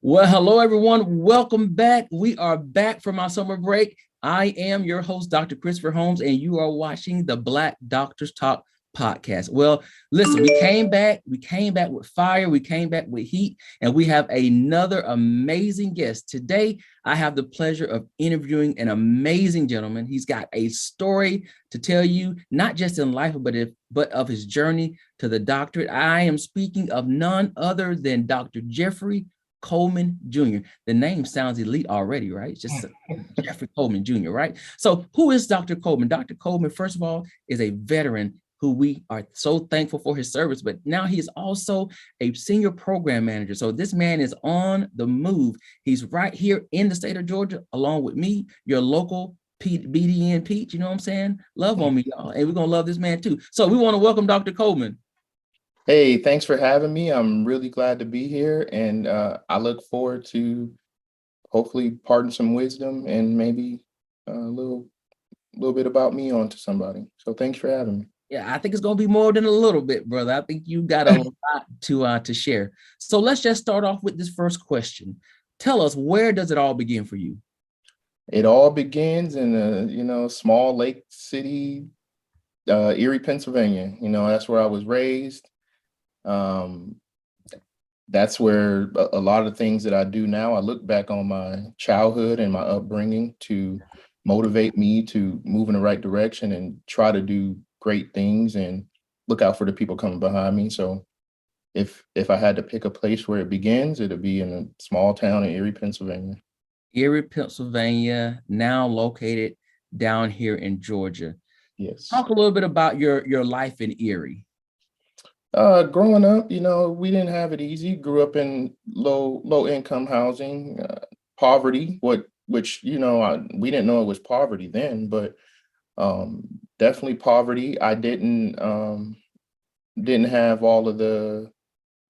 Well, hello, everyone. Welcome back. We are back from our summer break. I am your host, Dr. Christopher Holmes, and you are watching the Black Doctors Talk podcast. Well, listen, we came back with fire, we came back with heat, and we have another amazing guest. Today, I have the pleasure of interviewing an amazing gentleman. He's got a story to tell you, not just in life, but of his journey to the doctorate. I am speaking of none other than Dr. Jeffrey Coleman Jr. The name sounds elite already, right? It's just Jeffrey Coleman Jr., right? So who is Dr. Coleman? Dr. Coleman, first of all, is a veteran who we are so thankful for his service, but now he is also a senior program manager. So this man is on the move. He's right here in the state of Georgia, along with me, your local BDN Peach, you know what I'm saying? Love on me, y'all. And we're gonna love this man too. So we want to welcome Dr. Coleman. Hey, thanks for having me. I'm really glad to be here, and I look forward to hopefully imparting some wisdom and maybe a little bit about me onto somebody. So thanks for having me. Yeah, I think it's gonna be more than a little bit, brother. I think you got a lot to share. So let's just start off with this first question. Tell us, where does it all begin for you? It all begins in a small lake city, Erie, Pennsylvania. That's where I was raised. That's where a lot of things that I do now, I look back on my childhood and my upbringing to motivate me to move in the right direction and try to do great things and look out for the people coming behind me. So if I had to pick a place where it begins, it'd be in a small town in Erie, Pennsylvania. Erie, Pennsylvania, now located down here in Georgia. Yes. Talk a little bit about your life in Erie. Growing up, we didn't have it easy. Grew up in low income housing, poverty, which we didn't know it was poverty then, but definitely poverty. I didn't have all of the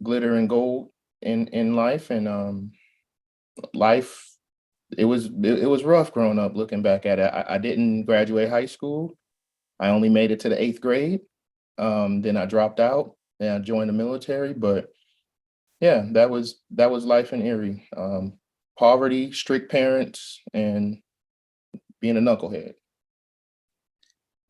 glitter and gold in life, and life it was rough growing up. Looking back at it, I didn't graduate high school. I only made it to the 8th grade. Then I dropped out. And I joined the military, but yeah, that was life in Erie. Poverty, strict parents, and being a knucklehead.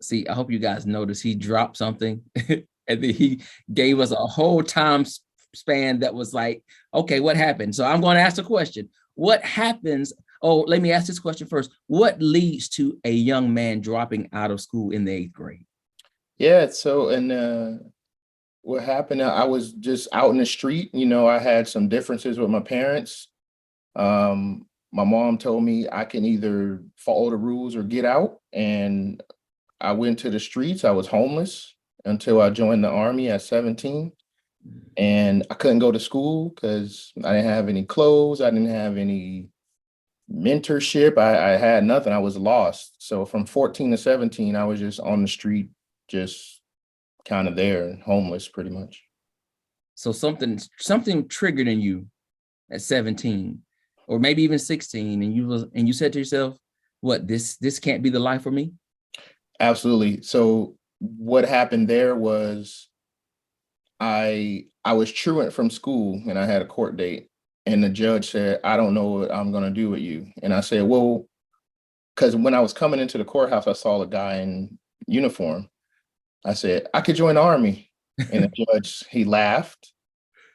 See, I hope you guys noticed he dropped something and then he gave us a whole time span that was like, okay, what happened? So I'm going to ask the question. What happens? Oh, let me ask this question first. What leads to a young man dropping out of school in the 8th grade? Yeah, so what happened, I was just out in the street. I had some differences with my parents. My mom told me I can either follow the rules or get out. And I went to the streets. I was homeless until I joined the Army at 17. And I couldn't go to school because I didn't have any clothes. I didn't have any mentorship. I had nothing. I was lost. So from 14 to 17, I was just on the street, just kind of there, homeless pretty much. So something triggered in you at 17 or maybe even 16, and you said to yourself, what, this can't be the life for me? Absolutely. So what happened there was I was truant from school and I had a court date, and the judge said, I don't know what I'm going to do with you. And I said, well, because when I was coming into the courthouse, I saw a guy in uniform. I said, I could join the Army. And the judge, he laughed.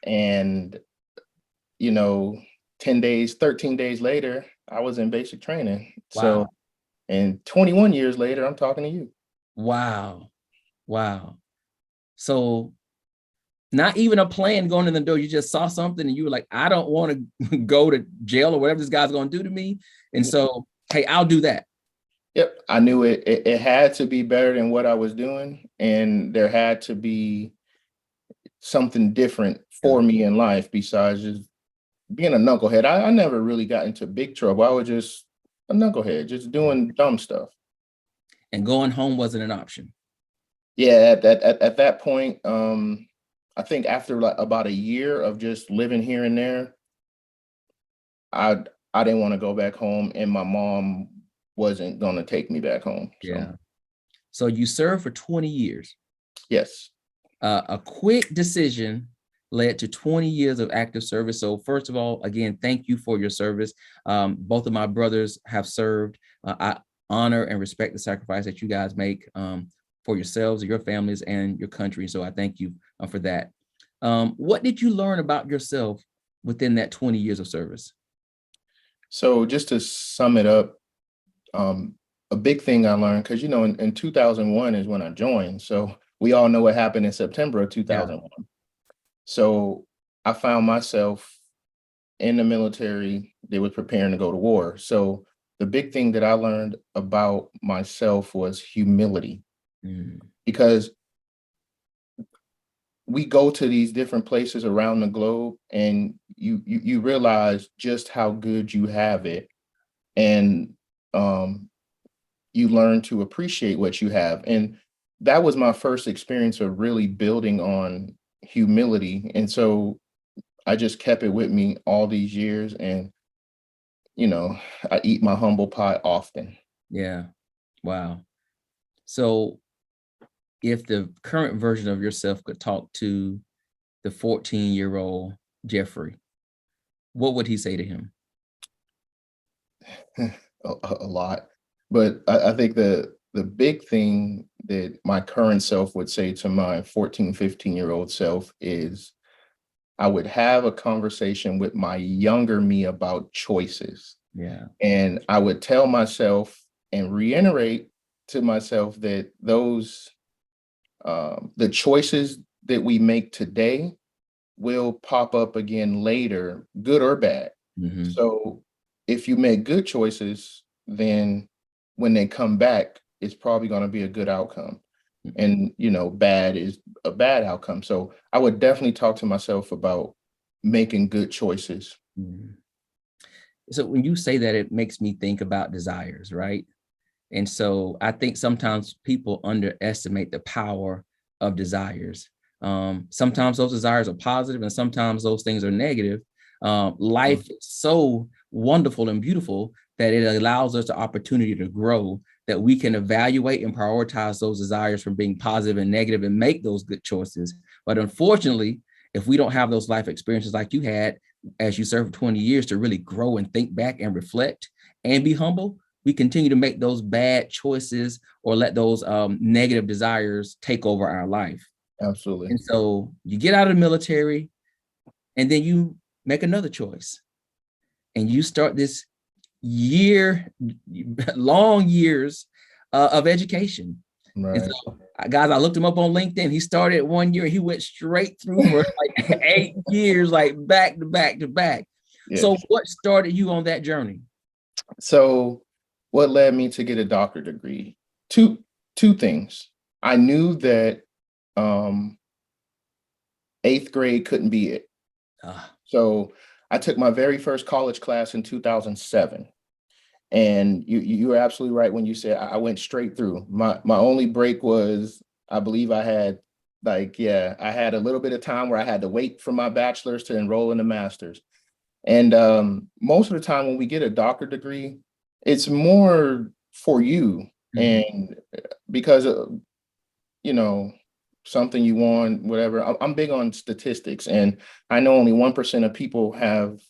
And, 13 days later, I was in basic training. Wow. So, and 21 years later, I'm talking to you. Wow. So not even a plan going in the door. You just saw something and you were like, I don't want to go to jail or whatever this guy's going to do to me. And so, hey, I'll do that. Yep, I knew it had to be better than what I was doing, and there had to be something different for me in life besides just being a knucklehead. I never really got into big trouble. I was just a knucklehead, just doing dumb stuff. And going home wasn't an option. Yeah, at that point, I think after like about a year of just living here and there, I didn't want to go back home, and my mom wasn't going to take me back home. Yeah. So you served for 20 years. Yes. A quick decision led to 20 years of active service. So first of all, again, thank you for your service. Both of my brothers have served. I honor and respect the sacrifice that you guys make for yourselves, your families, and your country. So I thank you for that. What did you learn about yourself within that 20 years of service? So just to sum it up, a big thing I learned, because, in 2001 is when I joined. So we all know what happened in September of Yeah. 2001. So I found myself in the military. They were preparing to go to war. So the big thing that I learned about myself was humility, because we go to these different places around the globe, and you realize just how good you have it. And you learn to appreciate what you have. And that was my first experience of really building on humility. And so I just kept it with me all these years. And, I eat my humble pie often. Yeah. Wow. So if the current version of yourself could talk to the 14-year-old Jeffrey, what would he say to him? A lot. But I think the big thing that my current self would say to my 14, 15-year-old self is I would have a conversation with my younger me about choices. Yeah. And I would tell myself and reiterate to myself that the choices that we make today will pop up again later, good or bad. Mm-hmm. So if you make good choices, then when they come back, it's probably going to be a good outcome. And, bad is a bad outcome. So I would definitely talk to myself about making good choices. Mm-hmm. So when you say that, it makes me think about desires, right? And so I think sometimes people underestimate the power of desires. Sometimes those desires are positive and sometimes those things are negative. Life is so wonderful and beautiful that it allows us the opportunity to grow, that we can evaluate and prioritize those desires from being positive and negative and make those good choices. But unfortunately, if we don't have those life experiences like you had as you served for 20 years to really grow and think back and reflect and be humble, we continue to make those bad choices or let those negative desires take over our life. Absolutely. And so you get out of the military and then you make another choice and you start this long years of education. Right. And so, guys, I looked him up on LinkedIn. He started 1 year. He went straight through for like 8 years, like back to back to back. Yes. So what started you on that journey? So what led me to get a doctorate degree? Two things. I knew that 8th grade couldn't be it. So I took my very first college class in 2007. And you were absolutely right when you said I went straight through. My only break was, I believe I had I had a little bit of time where I had to wait for my bachelor's to enroll in the master's. And most of the time when we get a doctorate degree, it's more for you. And because something you want, whatever. I'm big on statistics, and I know only 1% of people have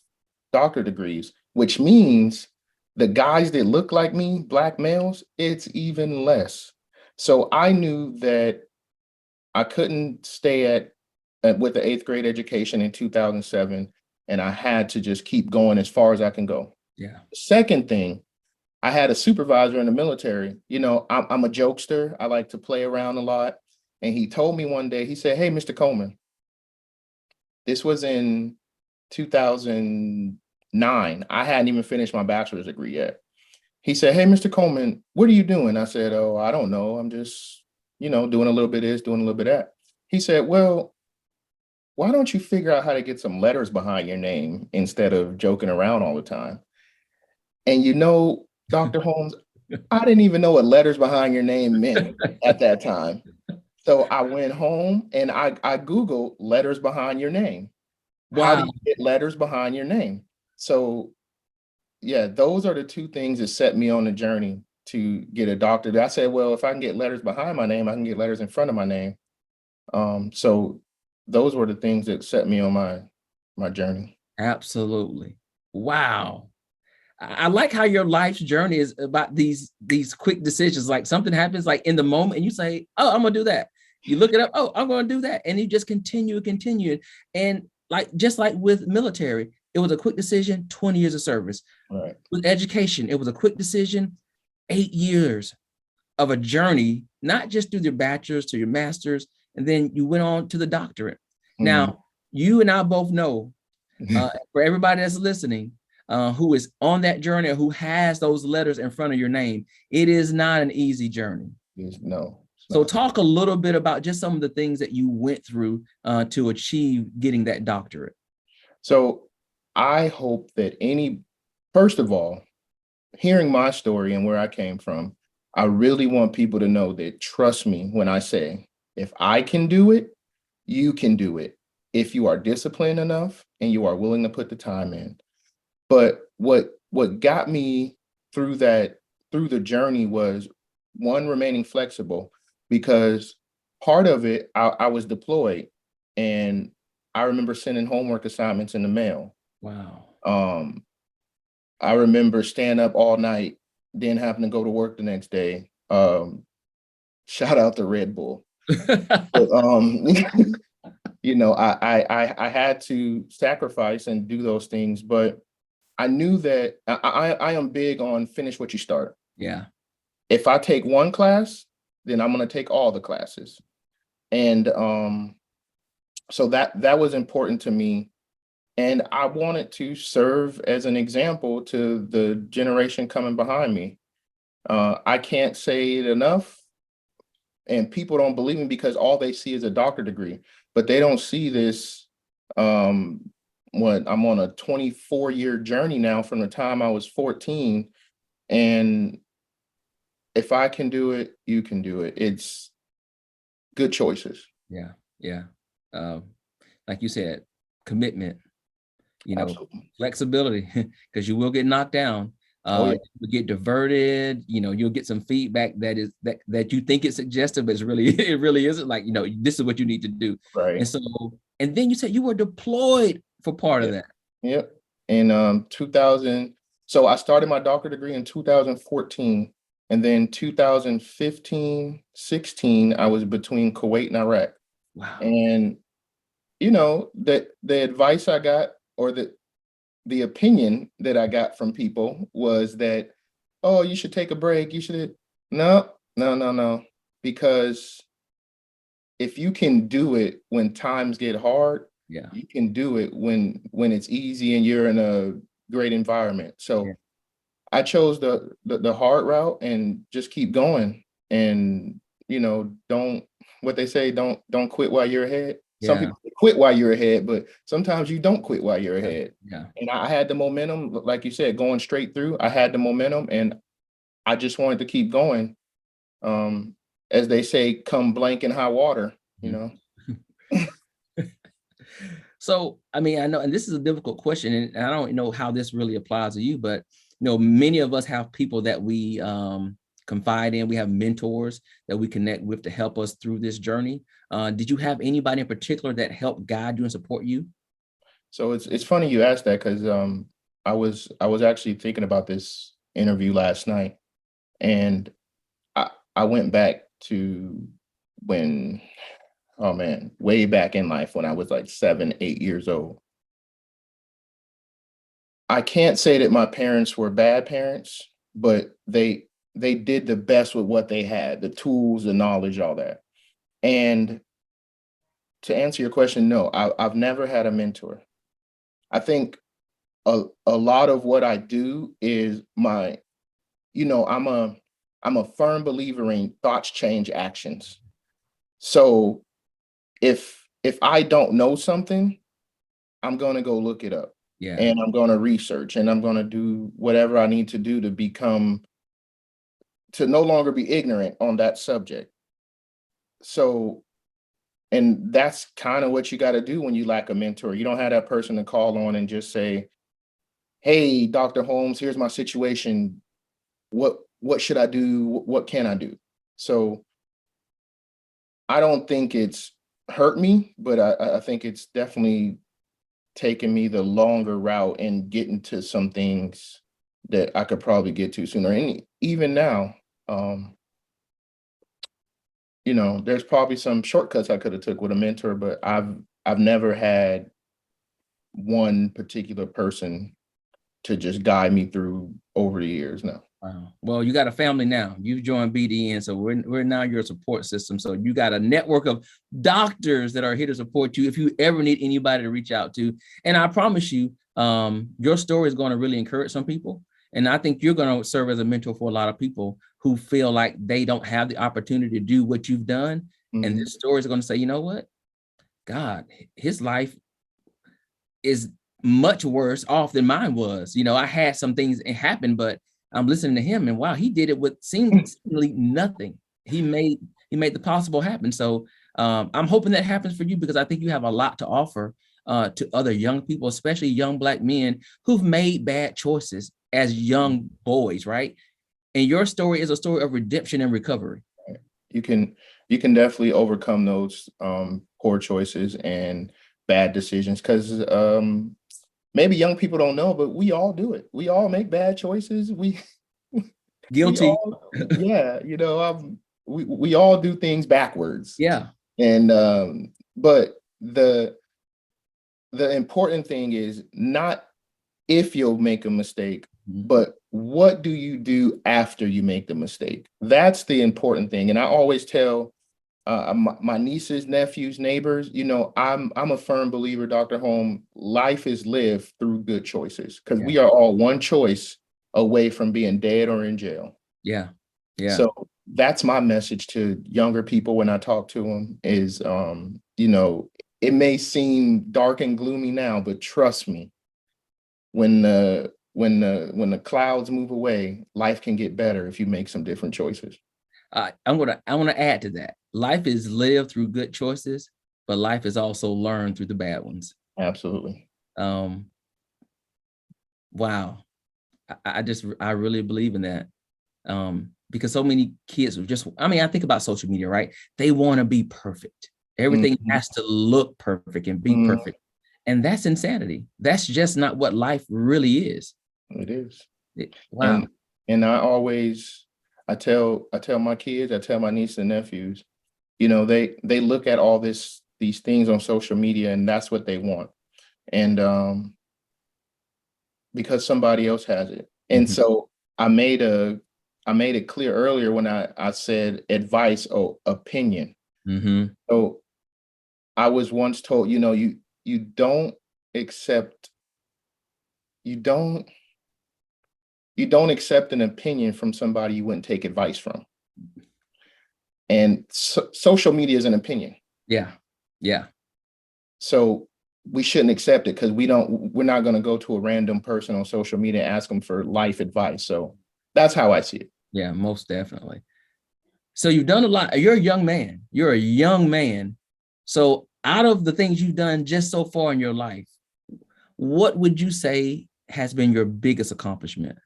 doctorate degrees, which means the guys that look like me, Black males, it's even less. So I knew that I couldn't stay with the 8th grade education in 2007, and I had to just keep going as far as I can go. Yeah. Second thing, I had a supervisor in the military. I'm a jokester. I like to play around a lot. And he told me one day, he said, "Hey, Mr. Coleman," this was in 2009. I hadn't even finished my bachelor's degree yet. He said, "Hey, Mr. Coleman, what are you doing?" I said, "Oh, I don't know. I'm just, doing a little bit of this, doing a little bit of that." He said, "Well, why don't you figure out how to get some letters behind your name instead of joking around all the time?" And Dr. Holmes, I didn't even know what letters behind your name meant at that time. So I went home and I Googled letters behind your name. Wow. How do you get letters behind your name? So yeah, those are the two things that set me on the journey to get a doctorate. I said, well, if I can get letters behind my name, I can get letters in front of my name. So those were the things that set me on my journey. Absolutely. Wow. I like how your life's journey is about these quick decisions. Like something happens like in the moment and you say, oh, I'm gonna do that. You look it up, oh, I'm gonna do that. And you just continue. And like just like with military, it was a quick decision, 20 years of service. Right. With education, it was a quick decision, 8 years of a journey, not just through your bachelor's to your master's, and then you went on to the doctorate. Now, you and I both know, for everybody that's listening, who is on that journey or who has those letters in front of your name, it is not an easy journey. No. So talk a little bit about just some of the things that you went through to achieve getting that doctorate. So I hope that first of all, hearing my story and where I came from, I really want people to know that, trust me when I say, if I can do it, you can do it. If you are disciplined enough and you are willing to put the time in. But what got me through the journey was, one, remaining flexible, because part of it, I was deployed and I remember sending homework assignments in the mail. Wow. I remember staying up all night, then having to go to work the next day. Shout out to Red Bull. But, you know, I had to sacrifice and do those things, but I knew that I am big on finish what you start. Yeah. If I take one class, then I'm going to take all the classes. And so that was important to me. And I wanted to serve as an example to the generation coming behind me. I can't say it enough. And people don't believe me because all they see is a doctorate degree, but they don't see this. What I'm on a 24-year journey now from the time I was 14. And if I can do it, you can do it. It's good choices. Yeah. Yeah. Like you said, commitment, Absolutely. flexibility, because you will get knocked down. Yeah. You get diverted, you'll get some feedback that you think it's suggestive, but it really isn't. Like, this is what you need to do. Right. And then you said you were deployed for part of that. Yep. In 2000, so I started my doctorate degree in 2014, and then 2015, 16, I was between Kuwait and Iraq. Wow. And that the advice I got, or the opinion that I got from people, was that, oh, you should take a break. You should. No. Because if you can do it when times get hard, yeah, you can do it when it's easy and you're in a great environment. So yeah. I chose the hard route and just keep going. And don't, what they say, don't quit while you're ahead. Some people quit while you're ahead, but sometimes you don't quit while you're ahead. Yeah. And I had the momentum, like you said, going straight through. I had the momentum and I just wanted to keep going. As they say, come blank in high water, So, I mean, I know, and this is a difficult question, and I don't know how this really applies to you, but many of us have people that we confide in. We have mentors that we connect with to help us through this journey. Did you have anybody in particular that helped guide you and support you? So it's funny you asked that, because I was actually thinking about this interview last night, and I went back to when, oh man, way back in life when I was like 7, 8 years old. I can't say that my parents were bad parents, but they did the best with what they had, the tools, the knowledge, all that. And to answer your question, no, I've never had a mentor. I think a lot of what I do is I'm a firm believer in thoughts change actions. So if I don't know something, I'm going to go look it up. Yeah. And I'm going to research, and I'm going to do whatever I need to do to no longer be ignorant on that subject. So, and that's kind of what you got to do when you lack a mentor. You don't have that person to call on and just say, hey, Dr. Holmes, here's my situation. What should I do? What can I do? So I don't think it's hurt me, but I think it's definitely taken me the longer route and getting to some things that I could probably get to sooner. And even now, um, there's probably some shortcuts I could have took with a mentor, but I've never had one particular person to just guide me through over the years now. Wow. Well, you got a family now. You've joined BDN, so we're now your support system. So you got a network of doctors that are here to support you if you ever need anybody to reach out to. And I promise you, your story is going to really encourage some people. And I think you're going to serve as a mentor for a lot of people who feel like they don't have the opportunity to do what you've done. Mm-hmm. And this story is going to say, you know what? God, his life is much worse off than mine was. I had some things happen, but I'm listening to him, and wow, he did it with seemingly nothing. He made the possible happen. So I'm hoping that happens for you, because I think you have a lot to offer to other young people, especially young Black men who've made bad choices as young boys, right? And your story is a story of redemption and recovery. You can definitely overcome those poor choices and bad decisions, because maybe young people don't know, but we all do it. We all make bad choices. Guilty. We all do things backwards. Yeah. And but the important thing is not if you'll make a mistake, but what do you do after you make the mistake? That's the important thing. And I always tell my nieces, nephews, neighbors, I'm a firm believer, Dr. Holm, life is lived through good choices, because we are all one choice away from being dead or in jail. Yeah. Yeah. So that's my message to younger people when I talk to them is, it may seem dark and gloomy now, but trust me, when the clouds move away, life can get better if you make some different choices. I want to add to that. Life is lived through good choices, but life is also learned through the bad ones. Absolutely. Wow. I really believe in that. Because so many kids I think about social media, right? They want to be perfect. Everything has to look perfect and be perfect. And that's insanity. That's just not what life really is. It is. Wow. And I tell my kids, I tell my nieces and nephews, they look at all these things on social media, and that's what they want. And because somebody else has it. And so I made it clear earlier when I said advice or opinion. So I was once told, you don't accept an opinion from somebody you wouldn't take advice from. And social media is an opinion. Yeah. Yeah. So we shouldn't accept it, because we're not going to go to a random person on social media and ask them for life advice. So that's how I see it. Yeah, most definitely. So you've done a lot. You're a young man. So out of the things you've done just so far in your life, what would you say has been your biggest accomplishment?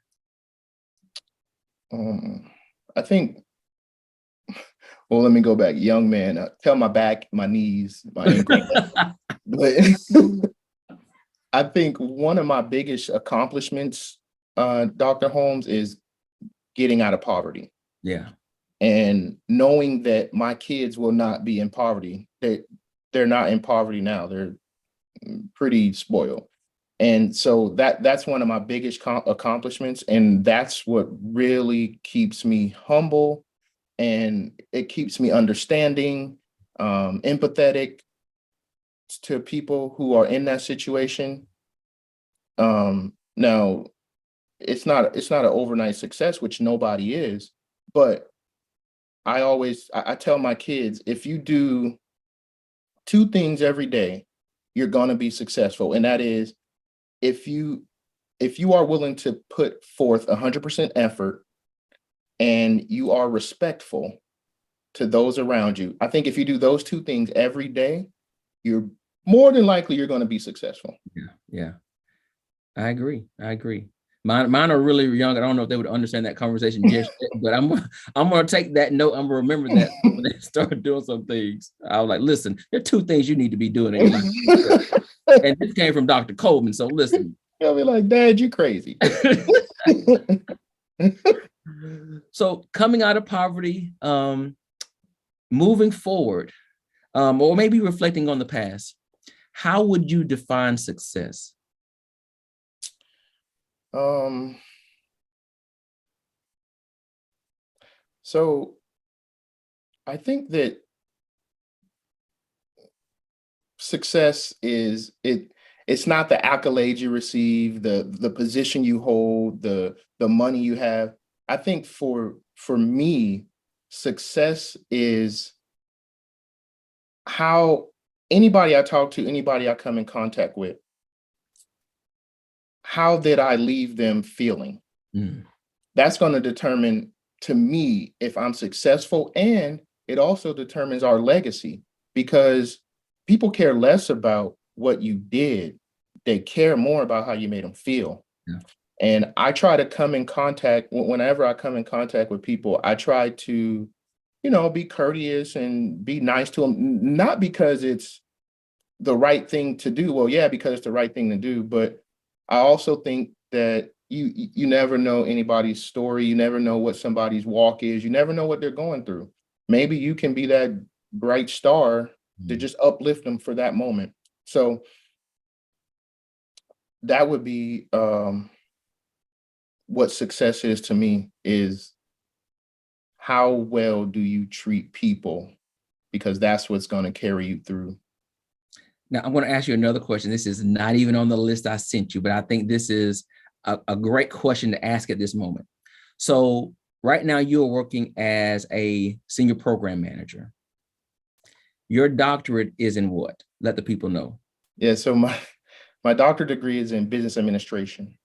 I think, well, let me go back. Young man, tell my back, my knees, my ankle. But I think one of my biggest accomplishments, Dr. Holmes, is getting out of poverty. Yeah. And knowing that my kids will not be in poverty. They're not in poverty now. They're pretty spoiled. And so that's one of my biggest accomplishments. And that's what really keeps me humble, and it keeps me understanding, empathetic to people who are in that situation. Now, it's not an overnight success, which nobody is, but I tell my kids, if you do 2 things every day, you're going to be successful. And that is, if you are willing to put forth 100% effort and you are respectful to those around you, I think if you do those 2 things every day, you're more than likely you're going to be successful. Yeah. I agree. Mine are really young. I don't know if they would understand that conversation just yet, but I'm gonna take that note. I'm gonna remember that when they start doing some things. I was like, listen, there are two things you need to be doing in your life. And this came from Dr. Coleman. So listen. I'll be like, Dad, you crazy. So coming out of poverty, moving forward, or maybe reflecting on the past, how would you define success? So I think that success is it's not the accolades you receive, the position you hold, the money you have. I think for me, success is how anybody I talk to, anybody I come in contact with, how did I leave them feeling? Mm. That's going to determine, to me, if I'm successful, and it also determines our legacy, because people care less about what you did. They care more about how you made them feel. Yeah. And I try to come in contact, whenever I come in contact with people, I try to, be courteous and be nice to them, not because it's the right thing to do. Well, yeah, because it's the right thing to do. But I also think that you never know anybody's story. You never know what somebody's walk is. You never know what they're going through. Maybe you can be that bright star to just uplift them for that moment. So that would be what success is to me, is how well do you treat people, because that's what's going to carry you through. Now, I'm going to ask you another question. This is not even on the list I sent you, but I think this is a great question to ask at this moment. So right now you're working as a senior program manager. Your doctorate is in what? Let the people know. Yeah, so my doctorate degree is in business administration.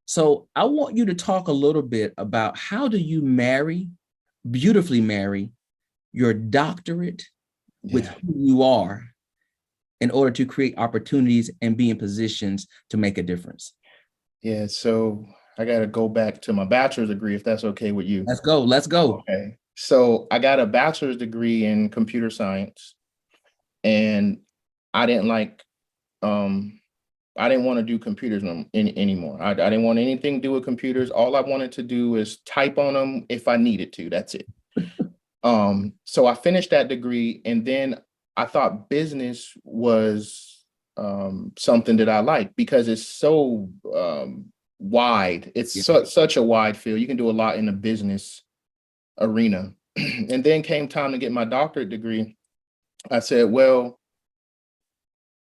So I want you to talk a little bit about how do you beautifully marry your doctorate with who you are in order to create opportunities and be in positions to make a difference. Yeah, so I got to go back to my bachelor's degree, if that's okay with you. Let's go. Okay. So I got a bachelor's degree in computer science, and I didn't want to do computers anymore. I didn't want anything to do with computers. All I wanted to do is type on them if I needed to. That's it. So I finished that degree, and then I thought business was something that I like, because it's so wide. It's such a wide field. You can do a lot in the business arena. And then came time to get my doctorate degree. I said, well,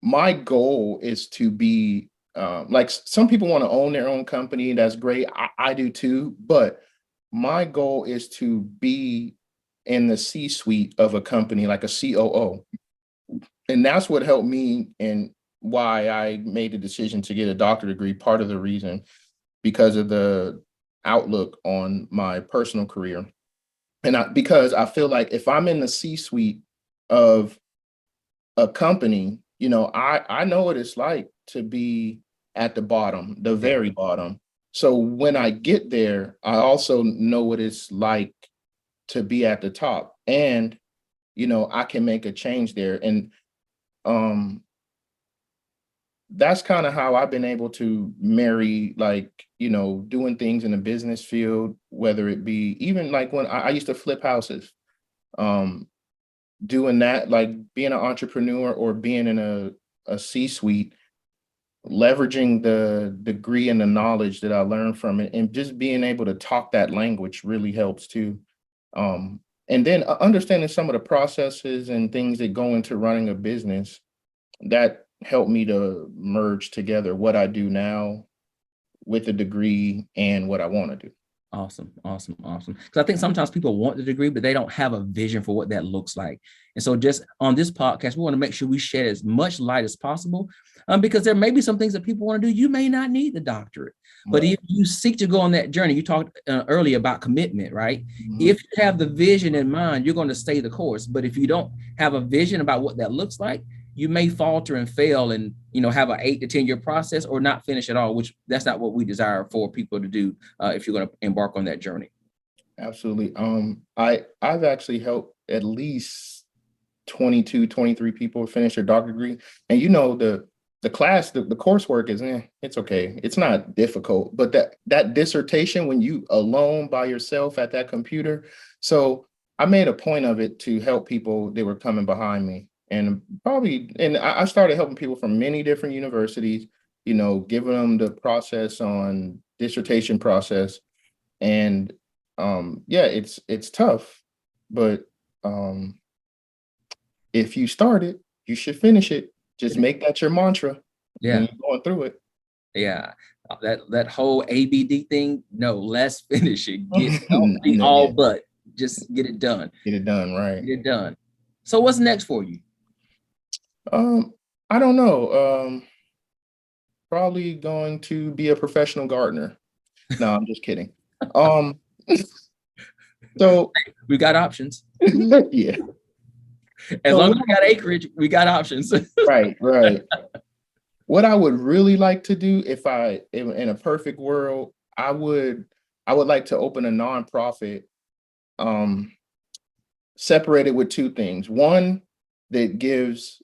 my goal is to be like, some people want to own their own company. That's great. I do too. But my goal is to be in the C-suite of a company, like a COO. And that's what helped me, and why I made the decision to get a doctorate degree. Part of the reason, because of the outlook on my personal career. And because I feel like if I'm in the C-suite of a company, I know what it's like to be at the bottom, the very bottom. So when I get there, I also know what it's like to be at the top, and, I can make a change there. And that's kind of how I've been able to marry, like, doing things in the business field, whether it be even like when I used to flip houses, doing that, like being an entrepreneur or being in a C-suite, leveraging the degree and the knowledge that I learned from it, and just being able to talk that language really helps too. And then understanding some of the processes and things that go into running a business, that helped me to merge together what I do now with the degree and what I want to do. Awesome. Because I think sometimes people want the degree, but they don't have a vision for what that looks like. And so just on this podcast, we want to make sure we shed as much light as possible, because there may be some things that people want to do. You may not need the doctorate, but if you seek to go on that journey, you talked earlier about commitment, right? Mm-hmm. If you have the vision in mind, you're going to stay the course. But if you don't have a vision about what that looks like, you may falter and fail and, have an 8 to 10 year process or not finish at all, which that's not what we desire for people to do if you're going to embark on that journey. Absolutely. I've actually helped at least 22, 23 people finish their doctorate degree. And the class, the coursework is it's okay. It's not difficult, but that dissertation, when you alone by yourself at that computer. So I made a point of it to help people that were coming behind me. And I started helping people from many different universities, giving them the process on dissertation process. And yeah, it's tough, but if you start it, you should finish it. Just make that your mantra when Yeah. you're going through it. Yeah. That whole ABD thing, no, let's finish it. Don't be Yeah, all but, just get it done. get it done, right? Get it done. So what's next for you? I don't know. Probably going to be a professional gardener. No, I'm just kidding. So We got options. yeah. As So long as we got acreage, we got options. right. What I would really like to do, if in a perfect world, I would like to open a nonprofit, separated with two things. One that gives,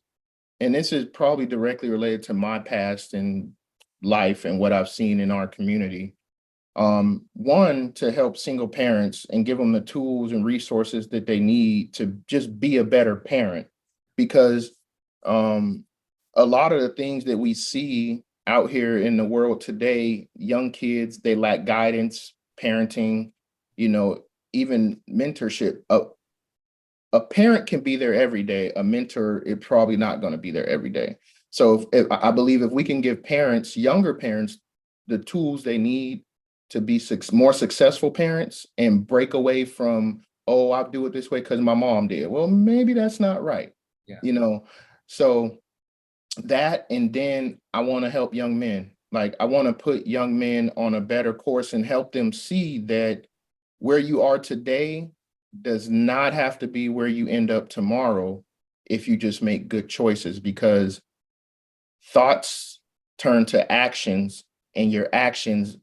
and this is probably directly related to my past and life and what I've seen in our community. One, to help single parents and give them the tools and resources that they need to just be a better parent, because a lot of the things that we see out here in the world today, young kids, they lack guidance, parenting, even mentorship. A parent can be there every day. A mentor is probably not going to be there every day. So if I believe if we can give parents, younger parents, the tools they need to be more successful parents and break away from, oh, I'll do it this way because my mom did. Well, maybe that's not right. Yeah. So that, and then I want to help young men. Like, I want to put young men on a better course and help them see that where you are today does not have to be where you end up tomorrow if you just make good choices, because thoughts turn to actions and your actions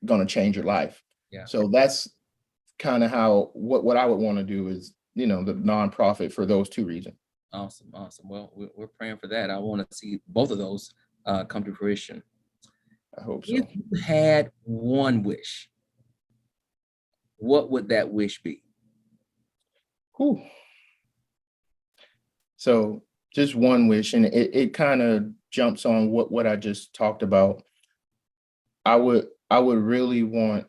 going to change your life. Yeah. So that's kind of how what I would want to do is, the nonprofit, for those two reasons. Awesome. Well, we're praying for that. I want to see both of those come to fruition. I hope so. If you had one wish, what would that wish be? Whew. So just one wish, and it kind of jumps on what I just talked about. I would really want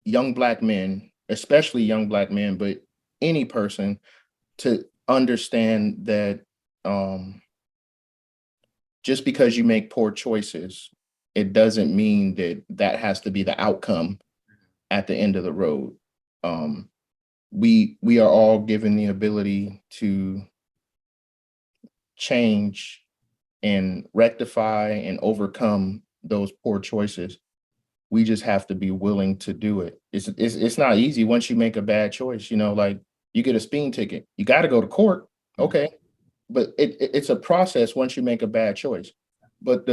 young Black men, especially young Black men, but any person, to understand that just because you make poor choices, it doesn't mean that has to be the outcome at the end of the road. We are all given the ability to change and rectify and overcome those poor choices. We just have to be willing to do it. It's not easy once you make a bad choice. Like, you get a speeding ticket, you got to go to court, okay, but it's a process once you make a bad choice. But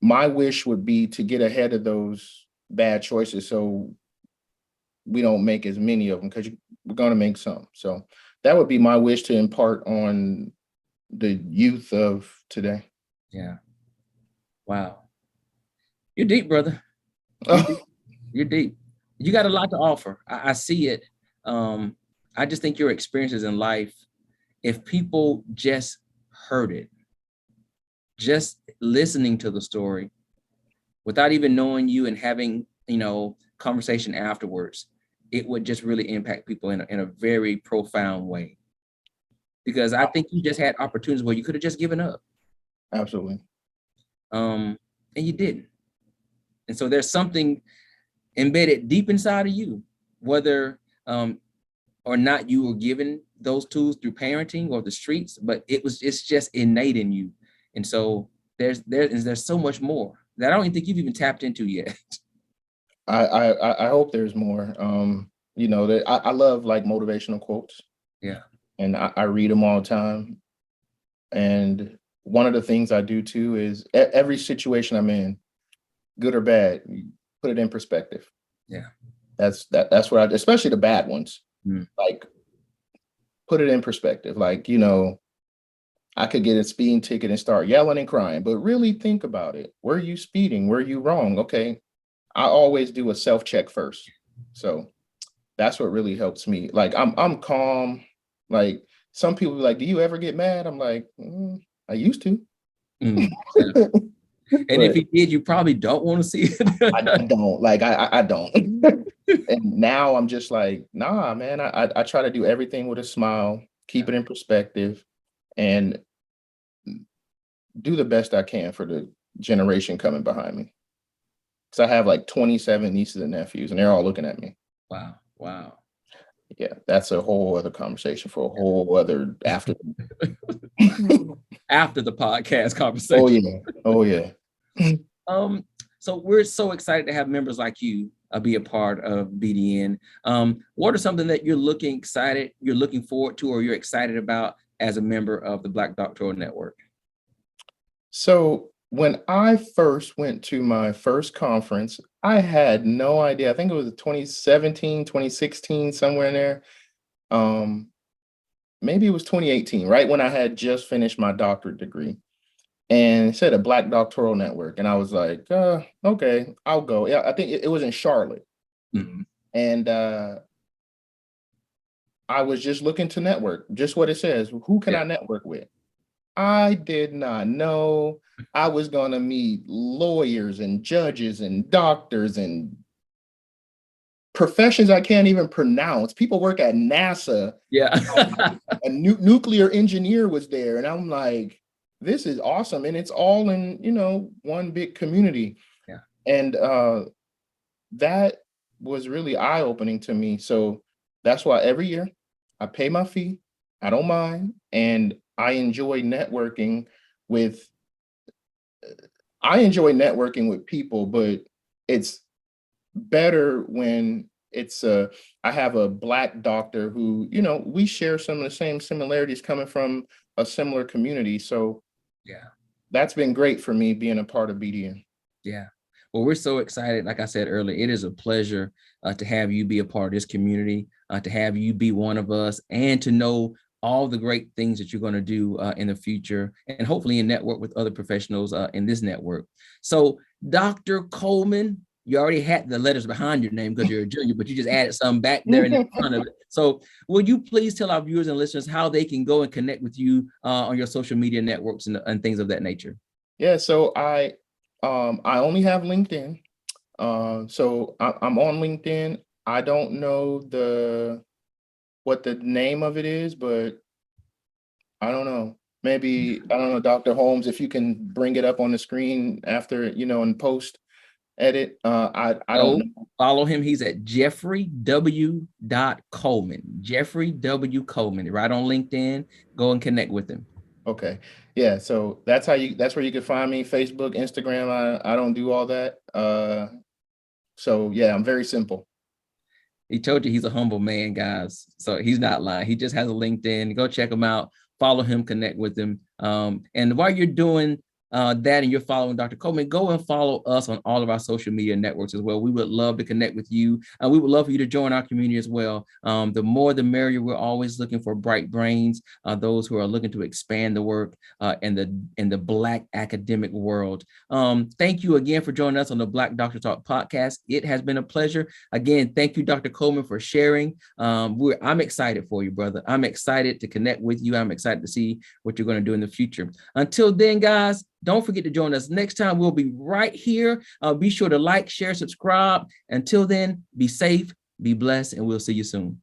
my wish would be to get ahead of those bad choices, so we don't make as many of them, because we're going to make some. So that would be my wish, to impart on the youth of today. Yeah. Wow. You're deep, brother. You're deep. You got a lot to offer. I see it. I just think your experiences in life, if people just heard it, just listening to the story without even knowing you and having, conversation afterwards, it would just really impact people in a very profound way. Because I think you just had opportunities where you could have just given up. Absolutely. And you didn't. And so there's something embedded deep inside of you, whether or not you were given those tools through parenting or the streets, but it's just innate in you. And so there's so much more that I don't even think you've even tapped into yet. I hope there's more. That I love, like, motivational quotes. Yeah. And I read them all the time. And one of the things I do too is every situation I'm in, good or bad, put it in perspective. Yeah. That's what I, especially the bad ones, Mm. like put it in perspective. Like, I could get a speeding ticket and start yelling and crying, but really think about it. Were you speeding? Were you wrong? Okay. I always do a self-check first. So that's what really helps me. Like I'm calm. Like some people be like, do you ever get mad? I'm like, I used to. Mm. Yeah. And if But he did, you probably don't want to see I it. don't. Like I don't. And now I'm just like, nah, man. I try to do everything with a smile, keep it in perspective, and do the best I can for the generation coming behind me. Because I have like 27 nieces and nephews, and they're all looking at me. Wow. Wow. Yeah, that's a whole other conversation for a whole other after. After the podcast Oh conversation. yeah. Oh yeah. So we're so excited to have members like you be a part of BDN. What are something that you're looking forward to, or you're excited about as a member of the Black Doctoral Network? So when I first went to my first conference, I had no idea. I think it was 2017, 2016, somewhere in there. Maybe it was 2018, right when I had just finished my doctorate degree. And it said a Black Doctoral Network. And I was like, okay, I'll go. Yeah, I think it was in Charlotte. Mm-hmm. And I was just looking to network, just what it says. Who can I network with? I did not know I was going to meet lawyers and judges and doctors and professions I can't even pronounce. People work at NASA. Yeah. A nuclear engineer was there. And I'm like, this is awesome. And it's all in, one big community. Yeah. And that was really eye-opening to me. So that's why every year I pay my fee. I don't mind. And I enjoy networking with people, but it's better when I have a Black doctor who, we share some of the same similarities coming from a similar community. So Yeah. that's been great for me being a part of BDN. Yeah. Well, we're so excited. Like I said earlier, it is a pleasure to have you be a part of this community, to have you be one of us, and to know all the great things that you're going to do in the future, and hopefully in network with other professionals in this network. So, Dr. Coleman, you already had the letters behind your name because you're a junior, but you just added some back there in the front of it. So, will you please tell our viewers and listeners how they can go and connect with you on your social media networks and things of that nature? Yeah, so I only have LinkedIn. So I'm on LinkedIn. I don't know what the name of it is, but I don't know. Maybe, I don't know, Dr. Holmes, if you can bring it up on the screen after, and post edit. I don't know. Follow him. He's at Jeffrey W. Coleman. Jeffrey W. Coleman, right on LinkedIn. Go and connect with him. Okay. Yeah. So that's where you can find me. Facebook, Instagram. I don't do all that. So yeah, I'm very simple. He told you he's a humble man, guys. So he's not lying. He just has a LinkedIn. Go check him out. Follow him, connect with him. And while you're doing that and you're following Dr. Coleman, go and follow us on all of our social media networks as well. We would love to connect with you. We would love for you to join our community as well. The more, the merrier. We're always looking for bright brains, those who are looking to expand the work in the Black academic world. Thank you again for joining us on the Black Doctor Talk podcast. It has been a pleasure. Again, thank you, Dr. Coleman, for sharing. I'm excited for you, brother. I'm excited to connect with you. I'm excited to see what you're going to do in the future. Until then, guys, don't forget to join us next time. We'll be right here. Be sure to like, share, subscribe. Until then, be safe, be blessed, and we'll see you soon.